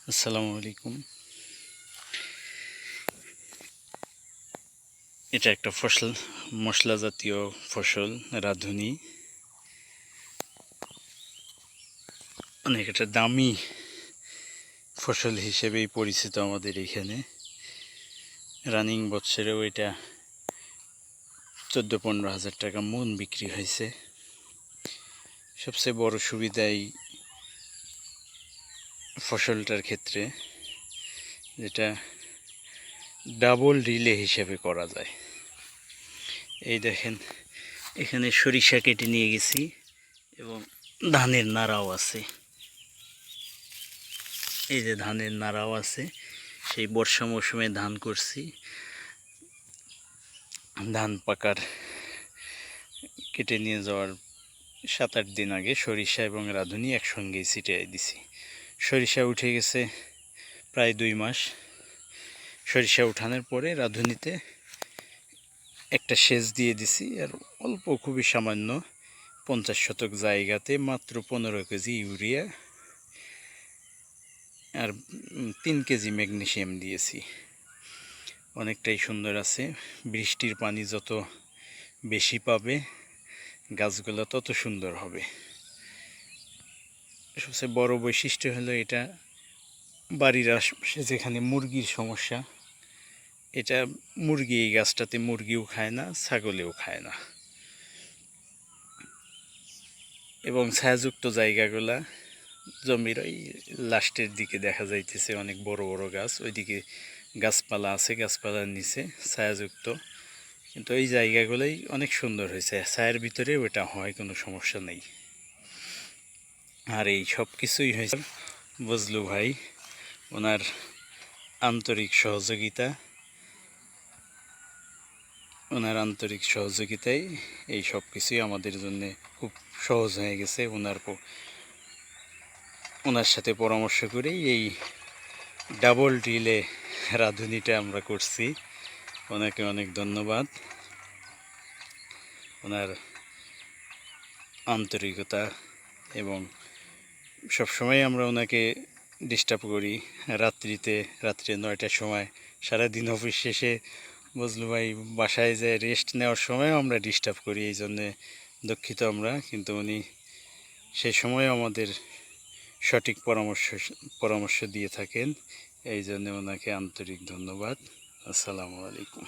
আসসালামু আলাইকুম। এটা একটা মশলা জাতীয় ফসল রাঁধুনি। অনেক একটা দামি ফসল হিসেবেই পরিচিত আমাদের এখানে। রানিং বছরেও এটা 14-15 হাজার টাকা মন বিক্রি হয়েছে। সবচেয়ে বড় সুবিধা এই ফসলটার ক্ষেত্রে যেটা ডাবল রিলে হিসেবে করা যায়। এই দেখেন, এখানে সরিষা কেটে নিয়ে গেছি এবং ধানের নাড়াও আছে। এই যে ধানের নাড়াও আছে, সেই বর্ষা মৌসুমে ধান করছি। ধান পাকার কেটে নিয়ে যাওয়ার 7-8 দিন আগে সরিষা এবং রাঁধুনি একসঙ্গেই ছিটিয়ে দিছি। সরিষা উঠে গেছে প্রায় 2 মাস। সরিষা উঠানোর পরে রাঁধুনিতে একটা সেচ দিয়ে দিছি, আর অল্প, খুবই সামান্য 50 শতক জায়গাতে মাত্র 15 কেজি ইউরিয়া আর 3 কেজি ম্যাগনেসিয়াম দিয়েছি। অনেকটাই সুন্দর আছে। বৃষ্টির পানি যত বেশি পাবে গাছগুলো তত সুন্দর হবে। সবচেয়ে বড় বৈশিষ্ট্য হলো এটা বাড়ির আশেপাশে যেখানে মুরগির সমস্যা, এটা মুরগি এই গাছটাতে মুরগিও খায় না, ছাগলেও খায় না। এবং ছায়াযুক্ত জায়গাগুলা জমির ওই লাস্টের দিকে দেখা যাইতেছে অনেক বড় বড় গাছ, ওইদিকে গাছপালা আছে, গাছপালার নিচে ছায়াযুক্ত। কিন্তু এই জায়গাগুলোই অনেক সুন্দর হয়েছে, ছায়ার ভিতরে ওটা হয়, কোনো সমস্যা নেই। আর এই সব কিছুই হয়েছে বজলু ভাই, ওনার আন্তরিক সহযোগিতায় এই সব কিছুই আমাদের জন্য খুব সহজ হয়ে গেছে। ওনার সাথে পরামর্শ করেই এই ডাবল রিলে রাঁধুনিটা আমরা করছি। ওনাকে অনেক ধন্যবাদ। ওনার আন্তরিকতা, এবং সবসময় আমরা ওনাকে ডিস্টার্ব করি রাত্রে 9টার সময়। সারাদিন অফিস শেষে বজলু ভাই বাসায় যায় রেস্ট নেওয়ার সময়ও আমরা ডিস্টার্ব করি, এই জন্যে দুঃখিত আমরা। কিন্তু উনি সেই সময় আমাদের সঠিক পরামর্শ দিয়ে থাকেন, এই জন্য ওনাকে আন্তরিক ধন্যবাদ। আসসালামু আলাইকুম।